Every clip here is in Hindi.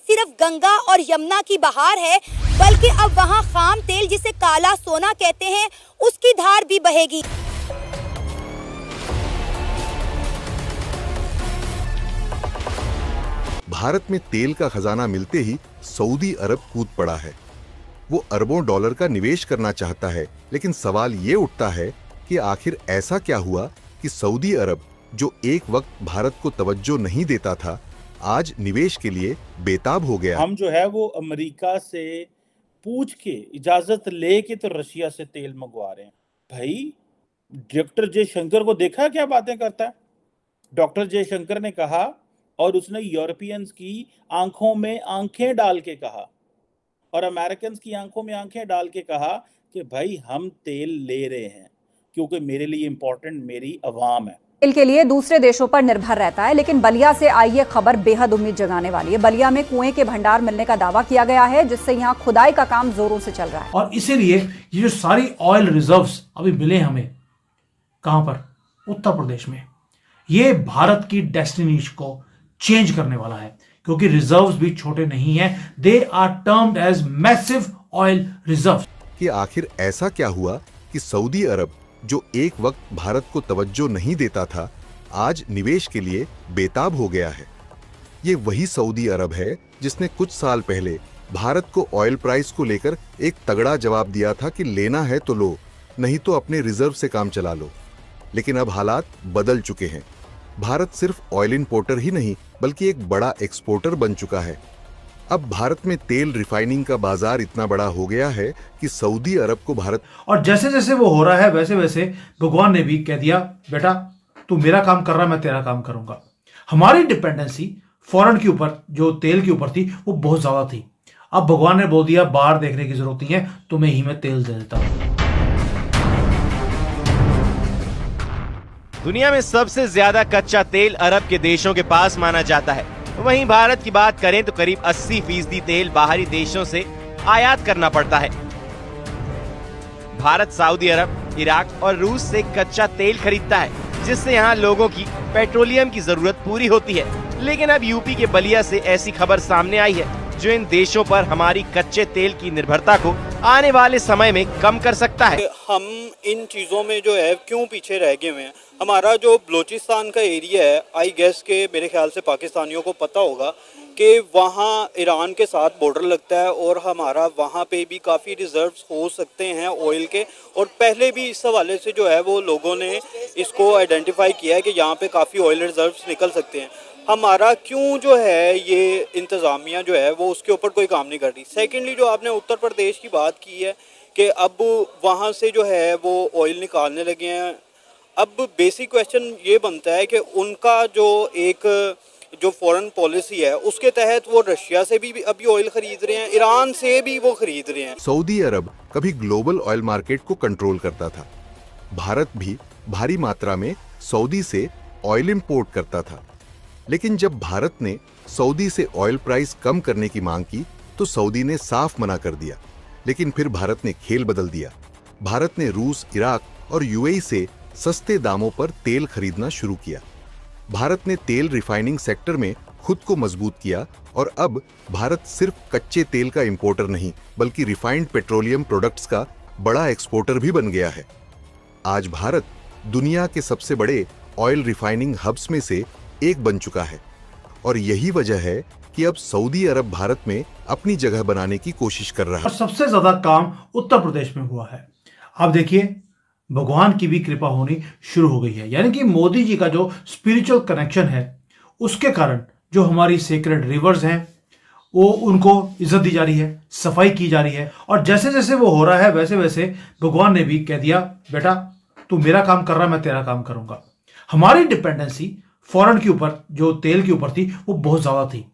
सिर्फ गंगा और यमुना की बहार है, बल्कि अब वहाँ खाम तेल जिसे काला सोना कहते हैं उसकी धार भी बहेगी। भारत में तेल का खजाना मिलते ही सऊदी अरब कूद पड़ा है। वो अरबों डॉलर का निवेश करना चाहता है, लेकिन सवाल ये उठता है कि आखिर ऐसा क्या हुआ कि सऊदी अरब, जो एक वक्त भारत को तवज्जो नहीं देता था, आज निवेश के लिए बेताब हो गया। हम जो है वो अमेरिका से पूछ के इजाजत लेके तो रशिया से तेल मंगवा रहे हैं। भाई, डॉक्टर जयशंकर को देखा क्या बातें करता है। डॉक्टर जयशंकर ने कहा, और उसने यूरोपियंस की आंखों में आंखें डाल के कहा और अमेरिकन की आंखों में आंखें डाल के कहा कि भाई हम तेल ले रहे हैं क्योंकि मेरे लिए इंपॉर्टेंट मेरी अवाम है। तेल के लिए दूसरे देशों पर निर्भर रहता है, लेकिन बलिया से आई ये खबर बेहद उम्मीद जगाने वाली है। बलिया में कुएं के भंडार मिलने का दावा किया गया है, जिससे यहाँ खुदाई का काम जोरों से चल रहा है। और इसीलिए ये जो सारी ऑयल रिजर्व्स अभी मिले हमें, कहां पर? उत्तर प्रदेश में। ये भारत की डेस्टिनी को चेंज करने वाला है, क्योंकि रिजर्व्स भी छोटे नहीं हैं। They are termed as massive oil reserves. कि आखिर ऐसा क्या हुआ कि सऊदी अरब, जो एक वक्त भारत को तवज्जो नहीं देता था, आज निवेश के लिए बेताब हो गया है। ये वही सऊदी अरब है जिसने कुछ साल पहले भारत को ऑयल प्राइस को लेकर एक तगड़ा जवाब दिया था कि लेना है तो लो, नहीं तो अपने रिजर्व से काम चला लो। लेकिन अब हालात बदल चुके हैं। भारत सिर्फ ऑयल इंपोर्टर ही नहीं, बल्कि एक बड़ा एक्सपोर्टर बन चुका है। अब भारत में तेल रिफाइनिंग का बाजार इतना बड़ा हो गया है कि सऊदी अरब को भारत, और जैसे जैसे वो हो रहा है वैसे वैसे भगवान ने भी कह दिया, बेटा तू मेरा काम कर रहा, मैं तेरा काम करूंगा। हमारी डिपेंडेंसी फॉरेन के ऊपर, जो तेल के ऊपर थी, वो बहुत ज्यादा थी। अब भगवान ने बोल दिया, बाहर देखने की जरूरत नहीं है, तुम्हें ही मैं तेल दे देता हूं। दुनिया में सबसे ज्यादा कच्चा तेल अरब के देशों के पास माना जाता है। वहीं भारत की बात करें तो करीब 80% तेल बाहरी देशों से आयात करना पड़ता है। भारत सऊदी अरब, इराक और रूस से कच्चा तेल खरीदता है, जिससे यहाँ लोगों की पेट्रोलियम की जरूरत पूरी होती है। लेकिन अब यूपी के बलिया से ऐसी खबर सामने आई है जो इन देशों पर हमारी कच्चे तेल की निर्भरता को आने वाले समय में कम कर सकता है। हम इन चीज़ों में जो है क्यों पीछे रह गए हुए हैं। हमारा जो बलूचिस्तान का एरिया है, आई गेस के मेरे ख्याल से पाकिस्तानियों को पता होगा कि वहाँ ईरान के साथ बॉर्डर लगता है और हमारा वहाँ पे भी काफ़ी रिजर्व्स हो सकते हैं ऑयल के। और पहले भी इस हवाले से जो है वो लोगों ने इसको आइडेंटिफाई किया है कि यहाँ पे काफ़ी ऑयल रिजर्व्स निकल सकते हैं। हमारा क्यों जो है ये इंतज़ामिया जो है वो उसके ऊपर कोई काम नहीं कर रही। सेकेंडली, जो आपने उत्तर प्रदेश की बात की है कि अब वहाँ से जो है वो ऑयल निकालने लगे हैं, अब बेसिक क्वेश्चन ये बनता है कि उनका जो फॉरेन पॉलिसी है उसके तहत वो रशिया से भी अभी ऑयल खरीद रहे हैं, ईरान से भी वो खरीद रहे हैं। सऊदी अरब कभी ग्लोबल ऑयल मार्केट को कंट्रोल करता था। भारत भी भारी मात्रा में सऊदी से ऑयल इंपोर्ट करता था। लेकिन जब भारत ने सऊदी से ऑयल प्राइस कम करने की मांग की तो सऊदी ने साफ मना कर दिया। लेकिन फिर भारत ने खेल बदल दिया। भारत ने रूस, इराक और यूएई से सस्ते दामों पर तेल खरीदना शुरू किया। भारत ने तेल रिफाइनिंग सेक्टर में खुद को मजबूत किया और अब भारत सिर्फ कच्चे तेल का इंपोर्टर नहीं, बल्कि रिफाइंड पेट्रोलियम प्रोडक्ट्स का बड़ा एक्सपोर्टर भी बन गया है। आज भारत दुनिया के सबसे बड़े ऑयल रिफाइनिंग हब्स में से एक बन चुका है और यही वजह है कि अब सऊदी अरब भारत में अपनी जगह बनाने की कोशिश कर रहा है। और सबसे ज्यादा काम उत्तर प्रदेश में हुआ है। आप देखिए, भगवान की भी कृपा होनी शुरू हो गई है, यानी कि मोदी जी का जो स्पिरिचुअल कनेक्शन है उसके कारण जो हमारी सेक्रेड रिवर्स हैं वो उनको इज्जत दी जा रही है, सफाई की जा रही है। और जैसे जैसे वो हो रहा है वैसे वैसे भगवान ने भी कह दिया, बेटा तू मेरा काम कर रहा, मैं तेरा काम करूंगा। हमारी डिपेंडेंसी फॉरेन के ऊपर, जो तेल के ऊपर थी, वो बहुत ज्यादा थी।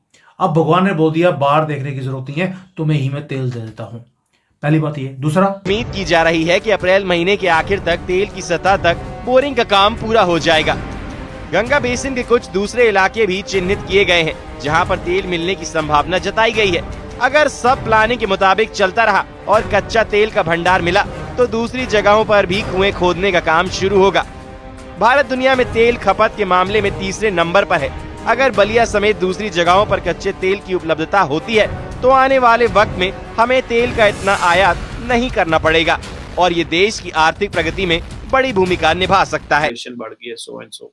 अब भगवान ने बोल दिया, बाहर देखने की जरूरत नहीं है, तुम्हें ही मैं तेल दे देता हूं। पहली बात ये। दूसरा, उम्मीद की जा रही है कि अप्रैल महीने के आखिर तक तेल की सतह तक बोरिंग का काम पूरा हो जाएगा। गंगा बेसिन के कुछ दूसरे इलाके भी चिन्हित किए गए हैं जहां पर तेल मिलने की संभावना जताई गई है। अगर सब प्लानिंग के मुताबिक चलता रहा और कच्चा तेल का भंडार मिला तो दूसरी जगहों पर भी कुएं खोदने का काम शुरू होगा। भारत दुनिया में तेल खपत के मामले में तीसरे नंबर पर है। अगर बलिया समेत दूसरी जगहों पर कच्चे तेल की उपलब्धता होती है तो आने वाले वक्त में हमें तेल का इतना आयात नहीं करना पड़ेगा और ये देश की आर्थिक प्रगति में बड़ी भूमिका निभा सकता है। बढ़ गई है, सो एंड सो।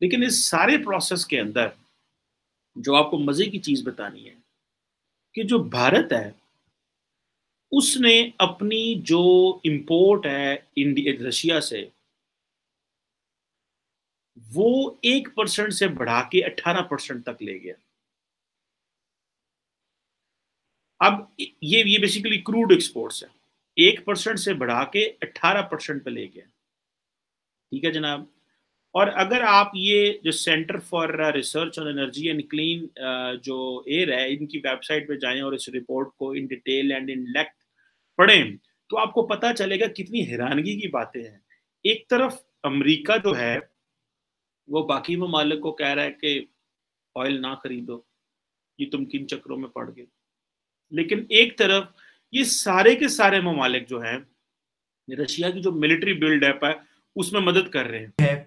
लेकिन इस सारे प्रोसेस के अंदर जो आपको मजे की चीज बतानी है कि जो भारत है उसने अपनी जो इंपोर्ट है रशिया से वो 1% से बढ़ा के 18% तक ले गया। अब ये बेसिकली क्रूड एक्सपोर्ट्स है, 1% से बढ़ा के 18% पे ले गया। ठीक है जनाब। और अगर आप ये जो centre for research on energy and clean जो एयर है, इनकी वेबसाइट पे जाएं और इस रिपोर्ट को in detail and in length पढ़ें तो आपको पता चलेगा कितनी हैरानगी की बातें हैं। एक तरफ अमेरिका जो है वो बाकी ममालिक को कह रहा है कि ऑयल ना खरीदो, ये तुम किन चक्रों में पड़ गए, लेकिन एक तरफ ये सारे के सारे ममालिक जो हैं रशिया की जो मिलिट्री बिल्डअप है उसमें मदद कर रहे हैं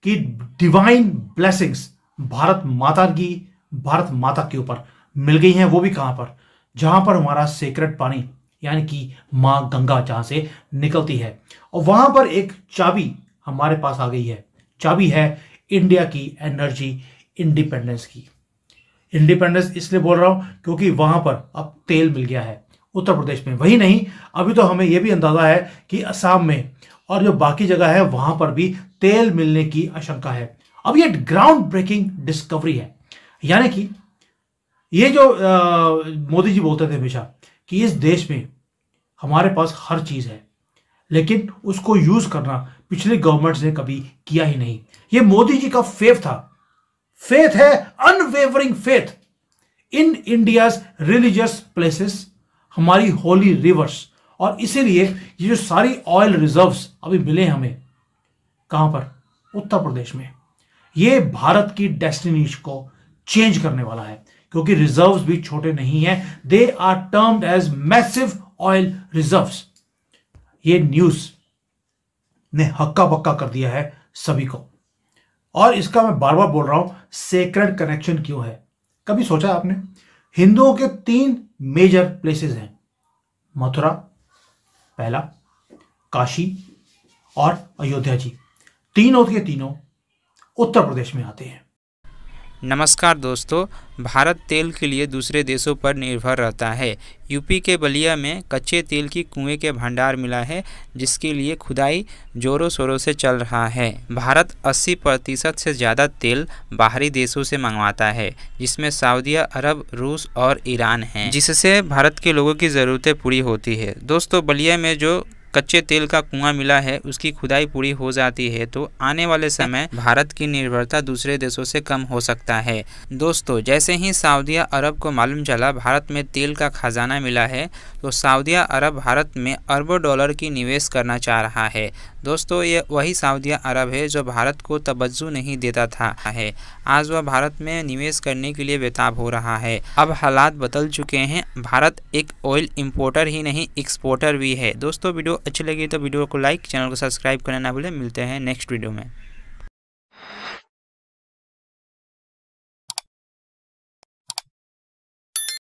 कि डिवाइन ब्लेसिंग्स भारत माता के ऊपर मिल गई हैं। वो भी कहां पर, जहां पर हमारा सेक्रेट पानी यानी कि मां गंगा जहां से निकलती है, और वहां पर एक चाबी हमारे पास आ गई है। चाबी है इंडिया की एनर्जी इंडिपेंडेंस की। इंडिपेंडेंस इसलिए बोल रहा हूं क्योंकि वहां पर अब तेल मिल गया है उत्तर प्रदेश में। वही नहीं, अभी तो हमें यह भी अंदाजा है कि असम में और जो बाकी जगह है वहां पर भी तेल मिलने की आशंका है। अब ये ग्राउंड ब्रेकिंग डिस्कवरी है, यानी कि ये जो मोदी जी बोलते थे हमेशा कि इस देश में हमारे पास हर चीज है, लेकिन उसको यूज करना पिछली गवर्नमेंट्स ने कभी किया ही नहीं। ये मोदी जी का फेथ था, फेथ है, unwavering faith in India's religious places, हमारी होली रिवर्स। और इसीलिए ये जो सारी ऑयल रिजर्व्स अभी मिले हमें, कहां पर, उत्तर प्रदेश में, ये भारत की डेस्टिनी को चेंज करने वाला है क्योंकि रिजर्व्स भी छोटे नहीं हैं। They are termed as massive oil reserves. ये न्यूज ने हक्का बक्का कर दिया है सभी को, और इसका मैं बार बार बोल रहा हूं, सेक्रेड कनेक्शन क्यों है। कभी सोचा आपने, हिंदुओं के 3 मेजर प्लेसेस हैं, मथुरा पहला, काशी और अयोध्या जी, तीनों के तीनों उत्तर प्रदेश में आते हैं। नमस्कार दोस्तों, भारत तेल के लिए दूसरे देशों पर निर्भर रहता है। यूपी के बलिया में कच्चे तेल की कुएं के भंडार मिला है, जिसके लिए खुदाई जोरों शोरों से चल रहा है। भारत 80% से ज़्यादा तेल बाहरी देशों से मंगवाता है, जिसमें सऊदी अरब, रूस और ईरान हैं, जिससे भारत के लोगों की ज़रूरतें पूरी होती है। दोस्तों, बलिया में जो कच्चे तेल का कुआं मिला है उसकी खुदाई पूरी हो जाती है तो आने वाले समय भारत की निर्भरता दूसरे देशों से कम हो सकता है। दोस्तों, जैसे ही सऊदी अरब को मालूम चला भारत में तेल का खजाना मिला है तो सऊदी अरब भारत में अरबों डॉलर की निवेश करना चाह रहा है। दोस्तों, ये वही सऊदी अरब है जो भारत को तवज्जो नहीं देता था है, आज वह भारत में निवेश करने के लिए बेताब हो रहा है। अब हालात बदल चुके हैं, भारत एक ऑयल इंपोर्टर ही नहीं एक्सपोर्टर भी है। दोस्तों, वीडियो अच्छी लगी तो वीडियो को लाइक, चैनल को सब्सक्राइब करना ना भूलें। मिलते हैं नेक्स्ट वीडियो में।